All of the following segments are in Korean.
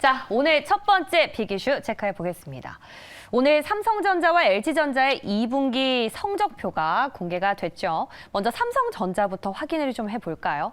자, 오늘 첫 번째 빅이슈 체크해 보겠습니다. 오늘 삼성전자와 LG전자의 2분기 성적표가 공개가 됐죠. 먼저 삼성전자부터 확인을 좀 해볼까요?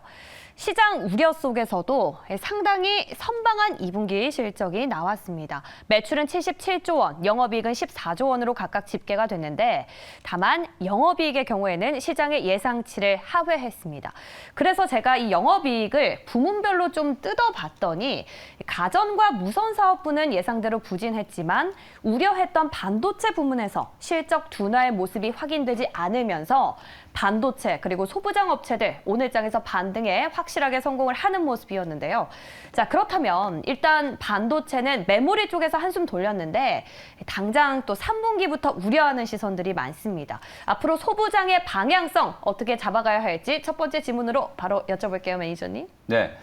시장 우려 속에서도 상당히 선방한 2분기 실적이 나왔습니다. 매출은 77조 원, 영업이익은 14조 원으로 각각 집계가 됐는데 다만 영업이익의 경우에는 시장의 예상치를 하회했습니다. 그래서 제가 이 영업이익을 부문별로 좀 뜯어봤더니 가전과 무선사업부는 예상대로 부진했지만 우려했던 반도체 부문에서 실적 둔화의 모습이 확인되지 않으면서 반도체 그리고 소부장 업체들 오늘 장에서 반등에 확실하게 성공을 하는 모습이었는데요. 자, 그렇다면 일단 반도체는 메모리 쪽에서 한숨 돌렸는데 당장 또 3분기부터 우려하는 시선들이 많습니다. 앞으로 소부장의 방향성 어떻게 잡아가야 할지 첫 번째 질문으로 바로 여쭤볼게요, 매니저님. 네.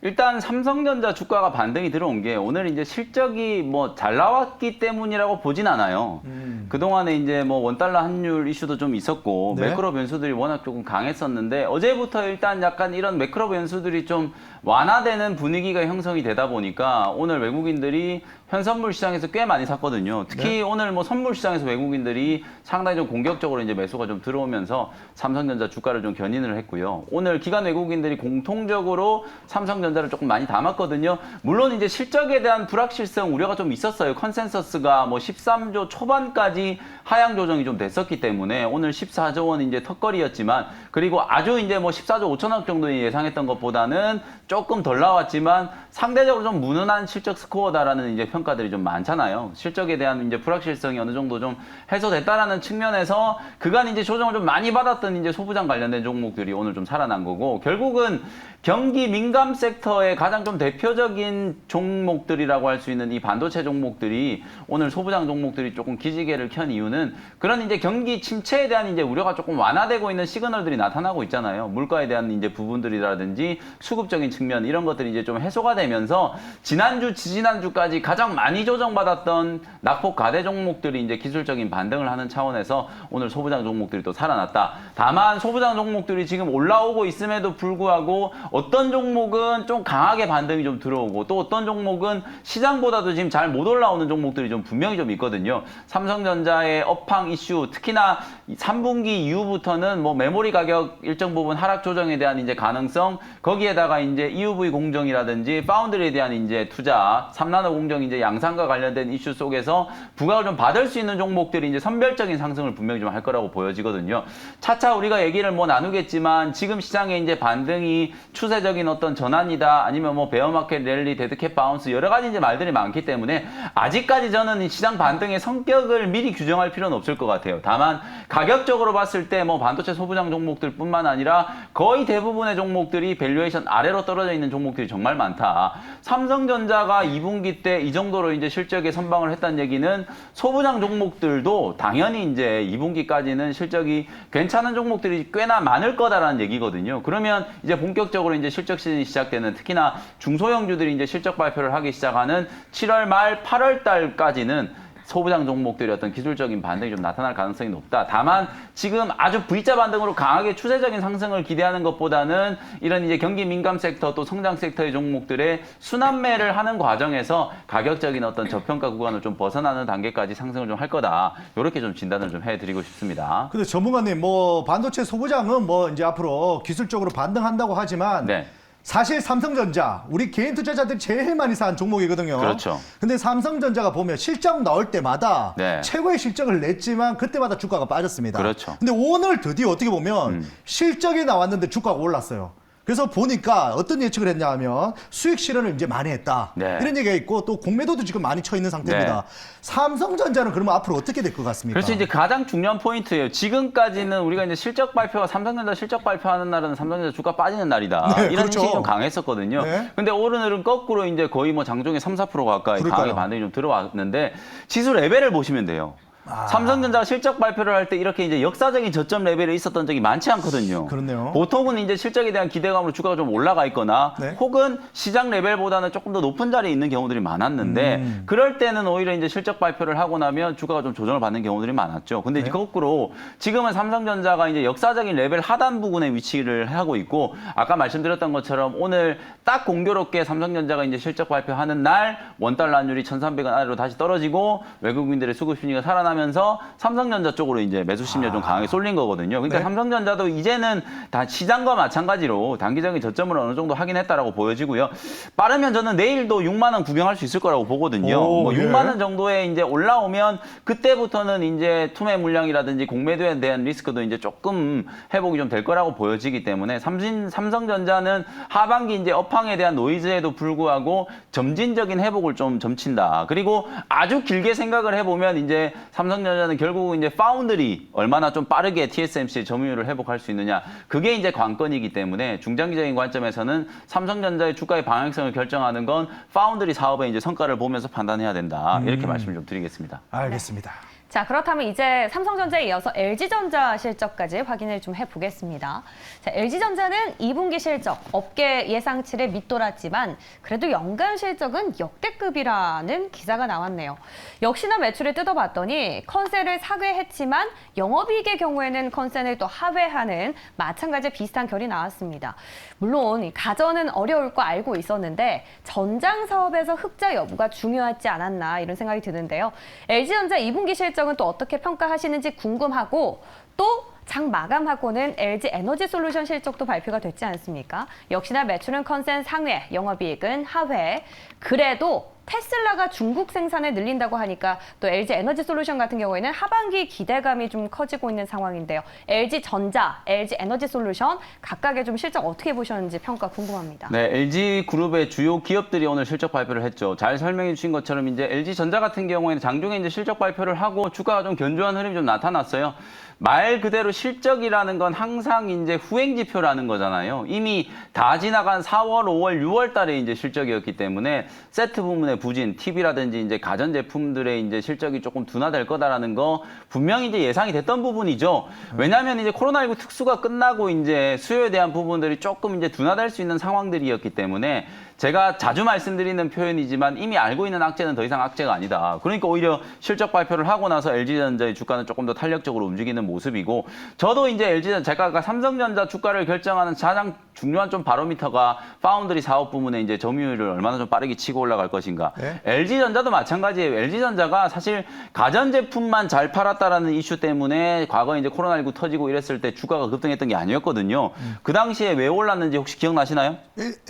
일단 삼성전자 주가가 반등이 들어온 게 오늘 이제 실적이 뭐 잘 나왔기 때문이라고 보진 않아요. 그동안에 이제 뭐 원달러 환율 이슈도 좀 있었고 네. 매크로 변수들이 워낙 조금 강했었는데 어제부터 일단 약간 이런 매크로 변수들이 좀 완화되는 분위기가 형성이 되다 보니까 오늘 외국인들이 현선물 시장에서 꽤 많이 샀거든요. 특히 네. 오늘 뭐 선물 시장에서 외국인들이 상당히 좀 공격적으로 이제 매수가 좀 들어오면서 삼성전자 주가를 좀 견인을 했고요. 오늘 기관 외국인들이 공통적으로 삼성전자를 조금 많이 담았거든요. 물론 이제 실적에 대한 불확실성 우려가 좀 있었어요. 컨센서스가 뭐 13조 초반까지 하향 조정이 좀 됐었기 때문에 오늘 14조 원 이제 턱걸이였지만 그리고 아주 이제 뭐 14조 5천억 정도 예상했던 것보다는 조금 덜 나왔지만 상대적으로 좀 무난한 실적 스코어다라는 이제 평가들이 좀 많잖아요. 실적에 대한 이제 불확실성이 어느 정도 좀 해소됐다라는 측면에서 그간 이제 조정을 좀 많이 받았던 이제 소부장 관련된 종목들이 오늘 좀 살아난 거고 결국은 경기 민감 섹터의 가장 좀 대표적인 종목들이라고 할 수 있는 이 반도체 종목들이 오늘 소부장 종목들이 조금 기지개를 켠 이유는 그런 이제 경기 침체에 대한 이제 우려가 조금 완화되고 있는 시그널들이 나타나고 있잖아요. 물가에 대한 이제 부분들이라든지 수급적인 측면 이런 것들이 이제 좀 해소가 되면서 지난주, 지지난주까지 가장 많이 조정받았던 낙폭 가대 종목들이 이제 기술적인 반등을 하는 차원에서 오늘 소부장 종목들이 또 살아났다. 다만 소부장 종목들이 지금 올라오고 있음에도 불구하고 어떤 종목은 좀 강하게 반등이 좀 들어오고 또 어떤 종목은 시장보다도 지금 잘 못 올라오는 종목들이 좀 분명히 좀 있거든요. 삼성전자의 업황 이슈, 특히나 3분기 이후부터는 뭐 메모리 가격 일정 부분 하락 조정에 대한 이제 가능성, 거기에다가 이제 EUV 공정이라든지 파운드리에 대한 이제 투자, 3나노 공정 이제 양산과 관련된 이슈 속에서 부각을 좀 받을 수 있는 종목들이 이제 선별적인 상승을 분명히 좀 할 거라고 보여지거든요. 차차 우리가 얘기를 뭐 나누겠지만 지금 시장에 이제 반등이 추세적인 어떤 전환이다 아니면 뭐 베어마켓 랠리, 데드캣 바운스 여러 가지 이제 말들이 많기 때문에 아직까지 저는 이 시장 반등의 성격을 미리 규정할 필요는 없을 것 같아요. 다만 가격적으로 봤을 때 뭐 반도체 소부장 종목들뿐만 아니라 거의 대부분의 종목들이 밸류에이션 아래로 떨어져 있는 종목들이 정말 많다. 삼성전자가 2분기 때 이 정도로 이제 실적에 선방을 했다는 얘기는 소부장 종목들도 당연히 이제 2분기까지는 실적이 괜찮은 종목들이 꽤나 많을 거다라는 얘기거든요. 그러면 이제 본격적으로 이제 실적 시즌이 시작되는 특히나 중소형주들이 이제 실적 발표를 하기 시작하는 7월 말 8월 달까지는 소부장 종목들의 어떤 기술적인 반등이 좀 나타날 가능성이 높다. 다만 지금 아주 V자 반등으로 강하게 추세적인 상승을 기대하는 것보다는 이런 이제 경기 민감 섹터 또 성장 섹터의 종목들의 순환매를 하는 과정에서 가격적인 어떤 저평가 구간을 좀 벗어나는 단계까지 상승을 좀 할 거다. 이렇게 좀 진단을 좀 해드리고 싶습니다. 근데 전문가님, 뭐 반도체 소부장은 뭐 이제 앞으로 기술적으로 반등한다고 하지만 네. 사실 삼성전자 우리 개인 투자자들이 제일 많이 산 종목이거든요. 그렇죠. 근데 삼성전자가 보면 실적 나올 때마다 네. 최고의 실적을 냈지만 그때마다 주가가 빠졌습니다. 그렇죠. 근데 오늘 드디어 어떻게 보면 실적이 나왔는데 주가가 올랐어요. 그래서 보니까 어떤 예측을 했냐 하면 수익 실현을 이제 많이 했다. 네. 이런 얘기가 있고 또 공매도도 지금 많이 쳐 있는 상태입니다. 네. 삼성전자는 그러면 앞으로 어떻게 될 것 같습니까? 그렇죠. 이제 가장 중요한 포인트예요. 지금까지는 우리가 이제 실적 발표가 삼성전자 실적 발표하는 날은 삼성전자 주가 빠지는 날이다. 네, 이런 그렇죠. 인식이 좀 강했었거든요. 네. 근데 오늘은 거꾸로 이제 거의 뭐 장중에 3, 4% 가까이 그럴까요? 강하게 반등이 좀 들어왔는데 지수 레벨을 보시면 돼요. 삼성전자가 실적 발표를 할 때 이렇게 이제 역사적인 저점 레벨에 있었던 적이 많지 않거든요. 그렇네요. 보통은 이제 실적에 대한 기대감으로 주가가 좀 올라가 있거나 네. 혹은 시장 레벨보다는 조금 더 높은 자리에 있는 경우들이 많았는데 그럴 때는 오히려 이제 실적 발표를 하고 나면 주가가 좀 조정을 받는 경우들이 많았죠. 근데 이제 네. 거꾸로 지금은 삼성전자가 이제 역사적인 레벨 하단 부근에 위치를 하고 있고 아까 말씀드렸던 것처럼 오늘 딱 공교롭게 삼성전자가 이제 실적 발표하는 날 원달러 환율이 1,300원 아래로 다시 떨어지고 외국인들의 수급 심리가 살아나면서 삼성전자 쪽으로 이제 매수 심리가 좀 강하게 쏠린 거거든요. 그러니까 네. 삼성전자도 이제는 다 시장과 마찬가지로 단기적인 저점을 어느 정도 확인했다라고 보여지고요. 빠르면 저는 내일도 6만 원 구경할 수 있을 거라고 보거든요. 오, 뭐 예. 6만 원 정도에 이제 올라오면 그때부터는 이제 투매 물량이라든지 공매도에 대한 리스크도 이제 조금 회복이 좀 될 거라고 보여지기 때문에 삼성전자는 하반기 이제 업황에 대한 노이즈에도 불구하고 점진적인 회복을 좀 점친다. 그리고 아주 길게 생각을 해보면 이제 삼성전자는 결국 이제 파운드리 얼마나 좀 빠르게 TSMC의 점유율을 회복할 수 있느냐. 그게 이제 관건이기 때문에 중장기적인 관점에서는 삼성전자의 주가의 방향성을 결정하는 건 파운드리 사업의 이제 성과를 보면서 판단해야 된다. 이렇게 말씀을 좀 드리겠습니다. 알겠습니다. 자, 그렇다면 이제 삼성전자에 이어서 LG전자 실적까지 확인을 좀 해보겠습니다. 자, LG전자는 2분기 실적, 업계 예상치를 밑돌았지만 그래도 연간 실적은 역대급이라는 기사가 나왔네요. 역시나 매출을 뜯어봤더니 컨센을 상회했지만 영업이익의 경우에는 컨센을 또 하회하는 마찬가지 비슷한 결이 나왔습니다. 물론 이 가전은 어려울 거 알고 있었는데 전장 사업에서 흑자 여부가 중요하지 않았나 이런 생각이 드는데요. LG전자 2분기 실적은 또 어떻게 평가하시는지 궁금하고 또 장 마감하고는 LG 에너지 솔루션 실적도 발표가 됐지 않습니까? 역시나 매출은 컨센 상회, 영업이익은 하회. 그래도 테슬라가 중국 생산을 늘린다고 하니까 또 LG 에너지 솔루션 같은 경우에는 하반기 기대감이 좀 커지고 있는 상황인데요. LG전자, LG 에너지 솔루션 각각의 좀 실적 어떻게 보셨는지 평가 궁금합니다. 네, LG그룹의 주요 기업들이 오늘 실적 발표를 했죠. 잘 설명해 주신 것처럼 이제 LG전자 같은 경우에는 장중에 이제 실적 발표를 하고 주가가 좀 견조한 흐름이 좀 나타났어요. 말 그대로 실적이라는 건 항상 이제 후행 지표라는 거잖아요. 이미 다 지나간 4월, 5월, 6월 달에 이제 실적이었기 때문에 세트 부문의 부진, TV라든지 이제 가전 제품들의 이제 실적이 조금 둔화될 거다라는 거 분명히 이제 예상이 됐던 부분이죠. 왜냐하면 이제 코로나19 특수가 끝나고 이제 수요에 대한 부분들이 조금 이제 둔화될 수 있는 상황들이었기 때문에 제가 자주 말씀드리는 표현이지만 이미 알고 있는 악재는 더 이상 악재가 아니다. 그러니까 오히려 실적 발표를 하고 나서 LG전자의 주가는 조금 더 탄력적으로 움직이는 모습이고 저도 이제 LG전자, 제가 아까 삼성전자 주가를 결정하는 가장 중요한 좀 바로미터가 파운드리 사업 부문의 이제 점유율을 얼마나 좀 빠르게 치고 올라갈 것인가. 네. LG전자도 마찬가지예요. LG전자가 사실 가전제품만 잘 팔았다라는 이슈 때문에 과거에 이제 코로나19 터지고 이랬을 때 주가가 급등했던 게 아니었거든요. 그 당시에 왜 올랐는지 혹시 기억나시나요?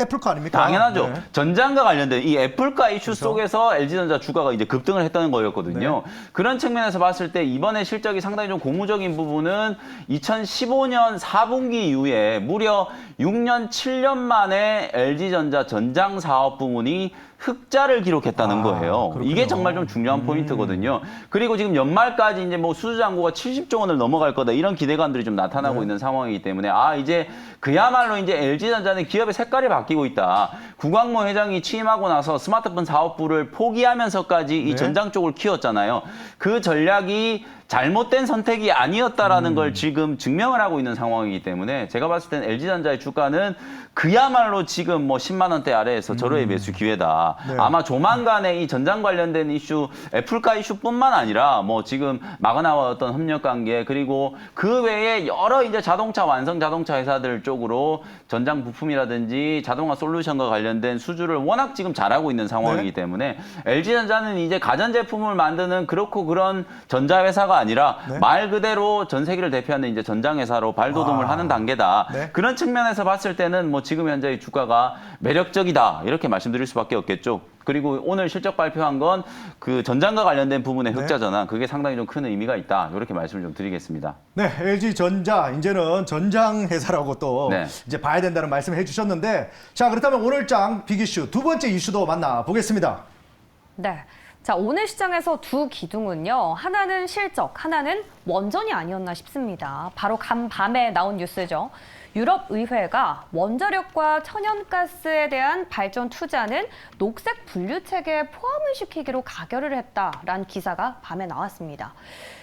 애플카 아닙니까? 당연하죠. 네. 전장과 관련된 이 애플카 이슈 그렇죠. 속에서 LG전자 주가가 이제 급등을 했다는 거였거든요. 그런 측면에서 봤을 때 이번에 실적이 상당히 좀 고무적인 부분은 2015년 4분기 이후에 무려 6년 7년 만에 LG전자 전장 사업 부문이 흑자를 기록했다는 거예요. 그렇군요. 이게 정말 좀 중요한 포인트거든요. 그리고 지금 연말까지 이제 뭐 수주잔고가 70조 원을 넘어갈 거다 이런 기대감들이 좀 나타나고 있는 상황이기 때문에 이제 그야말로 이제 LG전자는 기업의 색깔이 바뀌고 있다. 구광모 회장이 취임하고 나서 스마트폰 사업부를 포기하면서까지 이 전장 쪽을 키웠잖아요. 그 전략이 잘못된 선택이 아니었다라는 걸 지금 증명을 하고 있는 상황이기 때문에 제가 봤을 때는 LG전자의 주가는 그야말로 지금 뭐 10만 원대 아래에서 절호의 매수 기회다. 네. 아마 조만간에 이 전장 관련된 이슈, 애플카 이슈뿐만 아니라 뭐 지금 마그나와 어떤 협력 관계 그리고 그 외에 여러 이제 자동차 완성 자동차 회사들 쪽으로 전장 부품이라든지 자동화 솔루션과 관련된 수주를 워낙 지금 잘하고 있는 상황이기 때문에 LG전자는 이제 가전제품을 만드는 그렇고 그런 전자회사가 아니라 말 그대로 전 세계를 대표하는 이제 전장회사로 발돋움을 하는 단계다. 네. 그런 측면에서 봤을 때는 뭐 지금 현재의 주가가 매력적이다. 이렇게 말씀드릴 수밖에 없겠죠. 그리고 오늘 실적 발표한 건 그 전장과 관련된 부분의 흑자 전환, 그게 상당히 좀 큰 의미가 있다. 이렇게 말씀을 좀 드리겠습니다. 네, LG전자 이제는 전장 회사라고 또 네. 이제 봐야 된다는 말씀을 해주셨는데, 자 그렇다면 오늘 장 빅이슈 두 번째 이슈도 만나보겠습니다. 네. 자, 오늘 시장에서 두 기둥은요. 하나는 실적, 하나는 원전이 아니었나 싶습니다. 바로 간밤에 나온 뉴스죠. 유럽의회가 원자력과 천연가스에 대한 발전 투자는 녹색 분류 체계에 포함을 시키기로 가결을 했다라는 기사가 밤에 나왔습니다.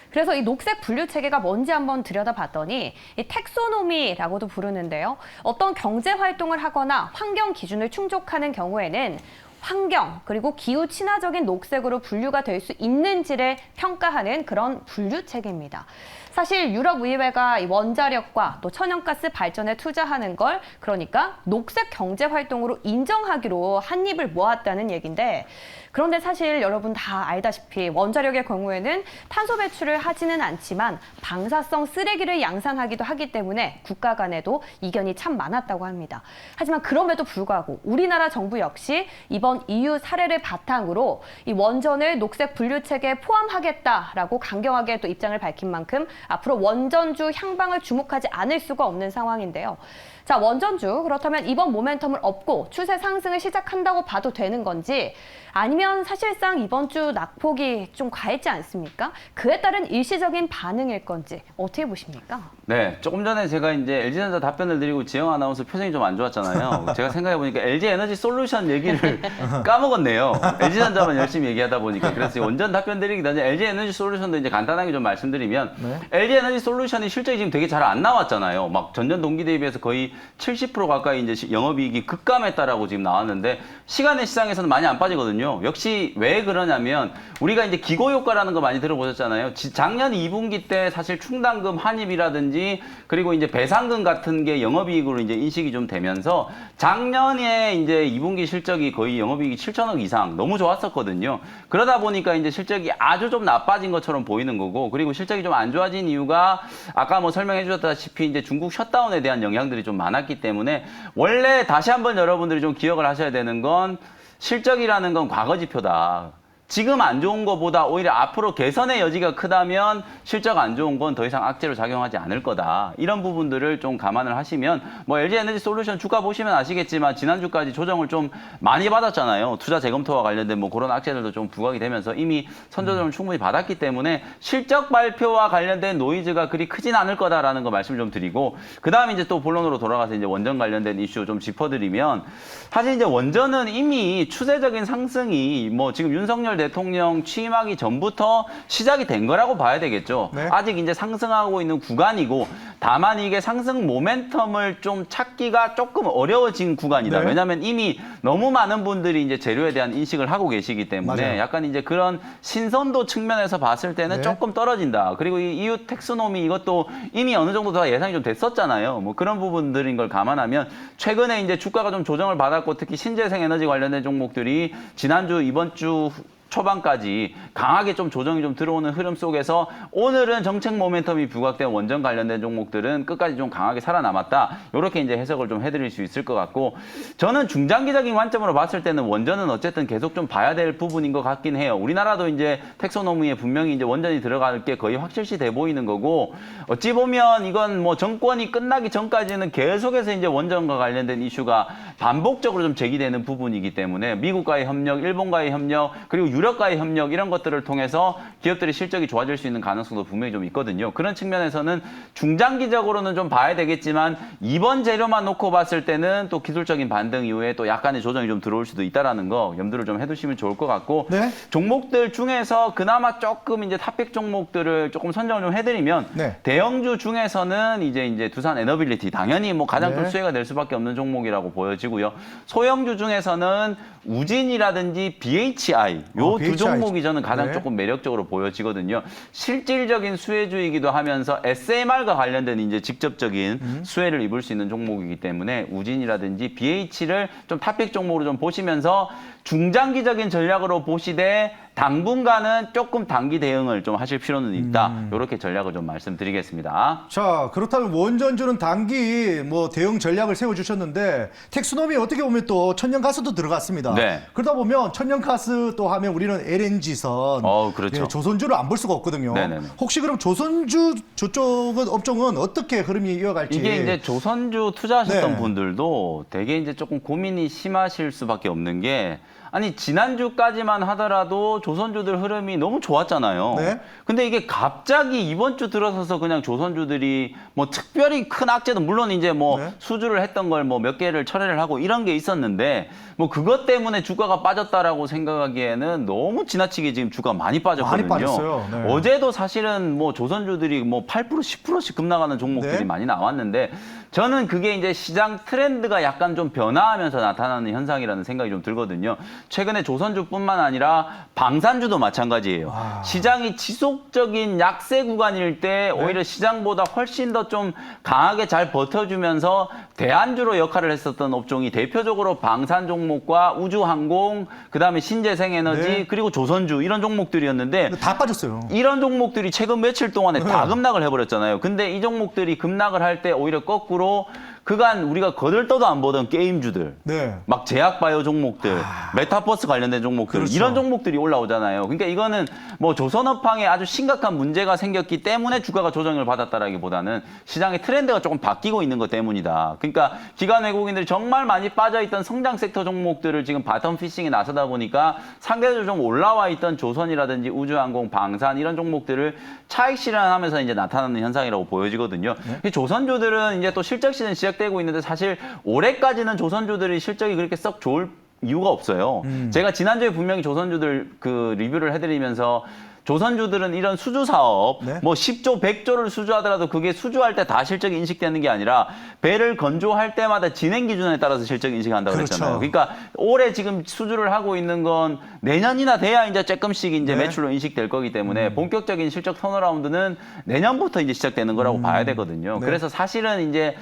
그래서 이 녹색 분류 체계가 뭔지 한번 들여다봤더니 이 텍소노미라고도 부르는데요. 어떤 경제 활동을 하거나 환경 기준을 충족하는 경우에는 환경 그리고 기후 친화적인 녹색으로 분류가 될 수 있는지를 평가하는 그런 분류 체계입니다. 사실 유럽의회가 이 원자력과 또 천연가스 발전에 투자하는 걸 그러니까 녹색 경제 활동으로 인정하기로 한 입을 모았다는 얘기인데, 그런데 사실 여러분 다 알다시피 원자력의 경우에는 탄소 배출을 하지는 않지만 방사성 쓰레기를 양산하기도 하기 때문에 국가 간에도 이견이 참 많았다고 합니다. 하지만 그럼에도 불구하고 우리나라 정부 역시 이번 EU 사례를 바탕으로 이 원전을 녹색 분류 체계에 포함하겠다라고 강경하게 또 입장을 밝힌 만큼 앞으로 원전주 향방을 주목하지 않을 수가 없는 상황인데요. 자, 원전주 그렇다면 이번 모멘텀을 업고 추세 상승을 시작한다고 봐도 되는 건지, 아니면 사실상 이번 주 낙폭이 좀 과했지 않습니까? 그에 따른 일시적인 반응일 건지 어떻게 보십니까? 네, 조금 전에 제가 이제 LG전자 답변을 드리고 지영 아나운서 표정이 좀 안 좋았잖아요. 제가 생각해보니까 LG 에너지 솔루션 얘기를 까먹었네요. LG전자만 열심히 얘기하다 보니까. 그래서 원전 답변 드리기 전에 LG 에너지 솔루션도 이제 간단하게 좀 말씀드리면, 네. LG 에너지 솔루션이 실적이 지금 되게 잘 안 나왔잖아요. 막 전년 동기 대비해서 거의 70% 가까이 이제 영업이익이 급감했다라고 지금 나왔는데, 시간의 시장에서는 많이 안 빠지거든요. 역시 왜 그러냐면 우리가 이제 기고 효과라는 거 많이 들어보셨잖아요. 작년 2분기 때 사실 충당금 환입이라든지 그리고 이제 배상금 같은 게 영업이익으로 이제 인식이 좀 되면서 작년에 이제 2분기 실적이 거의 영업이익이 7천억 이상 너무 좋았었거든요. 그러다 보니까 이제 실적이 아주 좀 나빠진 것처럼 보이는 거고, 그리고 실적이 좀 안 좋아진 이유가 아까 뭐 설명해 주셨다시피 이제 중국 셧다운에 대한 영향들이 좀 많았기 때문에, 원래 다시 한번 여러분들이 좀 기억을 하셔야 되는 건 실적이라는 건 과거 지표다. 지금 안 좋은 것보다 오히려 앞으로 개선의 여지가 크다면 실적 안 좋은 건 더 이상 악재로 작용하지 않을 거다. 이런 부분들을 좀 감안을 하시면, 뭐 LG 에너지 솔루션 주가 보시면 아시겠지만 지난주까지 조정을 좀 많이 받았잖아요. 투자 재검토와 관련된 뭐 그런 악재들도 좀 부각이 되면서 이미 선조정을 충분히 받았기 때문에 실적 발표와 관련된 노이즈가 그리 크진 않을 거다라는 거 말씀을 좀 드리고, 그다음에 이제 또 본론으로 돌아가서 이제 원전 관련된 이슈 좀 짚어드리면, 사실 이제 원전은 이미 추세적인 상승이 뭐 지금 윤석열 대통령 취임하기 전부터 시작이 된 거라고 봐야 되겠죠. 네. 아직 이제 상승하고 있는 구간이고, 다만 이게 상승 모멘텀을 좀 찾기가 조금 어려워진 구간이다. 네. 왜냐하면 이미 너무 많은 분들이 이제 재료에 대한 인식을 하고 계시기 때문에 맞아요. 약간 이제 그런 신선도 측면에서 봤을 때는 네. 조금 떨어진다. 그리고 이 EU 텍소노미 이것도 이미 어느 정도 다 예상이 좀 됐었잖아요. 뭐 그런 부분들인 걸 감안하면 최근에 이제 주가가 좀 조정을 받았고, 특히 신재생 에너지 관련된 종목들이 지난주 이번 주 초반까지 강하게 좀 조정이 좀 들어오는 흐름 속에서 오늘은 정책 모멘텀이 부각된 원전 관련된 종목들은 끝까지 좀 강하게 살아남았다. 이렇게 이제 해석을 좀 해드릴 수 있을 것 같고, 저는 중장기적인 관점으로 봤을 때는 원전은 어쨌든 계속 좀 봐야 될 부분인 것 같긴 해요. 우리나라도 이제 텍소노미에 분명히 이제 원전이 들어갈 게 거의 확실시 돼 보이는 거고, 어찌 보면 이건 뭐 정권이 끝나기 전까지는 계속해서 이제 원전과 관련된 이슈가 반복적으로 좀 제기되는 부분이기 때문에 미국과의 협력, 일본과의 협력, 그리고 유럽과의 협력 이런 것들을 통해서 기업들의 실적이 좋아질 수 있는 가능성도 분명히 좀 있거든요. 그런 측면에서는 중장기적으로는 좀 봐야 되겠지만, 이번 재료만 놓고 봤을 때는 또 기술적인 반등 이후에 또 약간의 조정이 좀 들어올 수도 있다라는 거 염두를 좀 해두시면 좋을 것 같고, 네. 종목들 중에서 그나마 조금 이제 탑픽 종목들을 조금 선정을 좀 해드리면, 네. 대형주 중에서는 이제 두산 에너빌리티 당연히 뭐 가장 큰 네. 수혜가 될 수밖에 없는 종목이라고 보여지고요. 소형주 중에서는 우진이라든지 BHI 요 두 BHI. 종목이 저는 가장 네. 조금 매력적으로 보여지거든요. 실질적인 수혜주이기도 하면서 SMR과 관련된 이제 직접적인 수혜를 입을 수 있는 종목이기 때문에 우진이라든지 BH를 좀 탑픽 종목으로 좀 보시면서 중장기적인 전략으로 보시되 당분간은 조금 단기 대응을 좀 하실 필요는 있다. 이렇게 전략을 좀 말씀드리겠습니다. 자, 그렇다면 원전주는 단기 뭐 대응 전략을 세워주셨는데, 텍소노미 어떻게 보면 또 천연가스도 들어갔습니다. 네. 그러다 보면 천연가스 또 하면 우리는 LNG선, 그렇죠. 예, 조선주를 안 볼 수가 없거든요. 네네네. 혹시 그럼 조선주 저쪽은 업종은 어떻게 흐름이 이어갈지? 이게 이제 조선주 투자하셨던 네. 분들도 되게 이제 조금 고민이 심하실 수밖에 없는 게, 아니 지난주까지만 하더라도 조선주들 흐름이 너무 좋았잖아요. 네. 근데 이게 갑자기 이번 주 들어서서 그냥 조선주들이 뭐 특별히 큰 악재도 물론 이제 뭐 네. 수주를 했던 걸 뭐 몇 개를 철회를 하고 이런 게 있었는데 뭐 그것 때문에 주가가 빠졌다라고 생각하기에는 너무 지나치게 지금 주가 많이 빠졌거든요. 많이 빠졌어요. 네. 어제도 사실은 뭐 조선주들이 뭐 8% 10%씩 급락하는 종목들이 네. 많이 나왔는데 저는 그게 이제 시장 트렌드가 약간 좀 변화하면서 나타나는 현상이라는 생각이 좀 들거든요. 최근에 조선주뿐만 아니라 방산주도 마찬가지예요. 와. 시장이 지속적인 약세 구간일 때 오히려 시장보다 훨씬 더 좀 강하게 잘 버텨주면서 대안주로 역할을 했었던 업종이 대표적으로 방산 종목과 우주항공, 그다음에 신재생에너지, 네. 그리고 조선주 이런 종목들이었는데 근데 다 빠졌어요. 이런 종목들이 최근 며칠 동안에 다 네. 급락을 해버렸잖아요. 근데 이 종목들이 급락을 할 때 오히려 거꾸로 그간 우리가 거들떠도 안 보던 게임주들, 네. 막 제약바이오 종목들, 메타버스 관련된 종목들, 그렇죠. 이런 종목들이 올라오잖아요. 그러니까 이거는 뭐 조선업황에 아주 심각한 문제가 생겼기 때문에 주가가 조정을 받았다라기보다는 시장의 트렌드가 조금 바뀌고 있는 것 때문이다. 그러니까 기관 외국인들이 정말 많이 빠져있던 성장 섹터 종목들을 지금 바텀 피싱에 나서다 보니까 상대적으로 좀 올라와 있던 조선이라든지 우주항공, 방산 이런 종목들을 차익 실현하면서 이제 나타나는 현상이라고 보여지거든요. 이 조선주들은 이제 또 실적 시즌 시작되고 있는데 사실 올해까지는 조선주들이 실적이 그렇게 썩 좋을 이유가 없어요. 제가 지난주에 분명히 조선주들 그 리뷰를 해드리면서 조선주들은 이런 수주 사업, 네. 뭐 10조, 100조를 수주하더라도 그게 수주할 때 다 실적이 인식되는 게 아니라 배를 건조할 때마다 진행 기준에 따라서 실적 인식한다고 그렇죠. 그랬잖아요. 그러니까 올해 지금 수주를 하고 있는 건 내년이나 돼야 이제 조금씩 이제 네. 매출로 인식될 거기 때문에 본격적인 실적 턴어라운드는 내년부터 이제 시작되는 거라고 봐야 되거든요. 네. 그래서 사실은 이제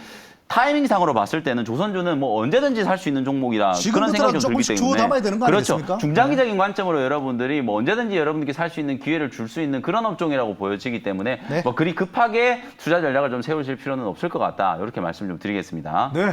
타이밍상으로 봤을 때는 조선주는 뭐 언제든지 살 수 있는 종목이라 그런 생각이 좀 들기 조금씩 때문에 주워 담아야 되는 거 그렇죠. 아니겠습니까? 중장기적인 관점으로 여러분들이 뭐 언제든지 여러분들께 살 수 있는 기회를 줄 수 있는 그런 업종이라고 보여지기 때문에 네. 뭐 그리 급하게 투자 전략을 좀 세우실 필요는 없을 것 같다. 이렇게 말씀 좀 드리겠습니다. 네.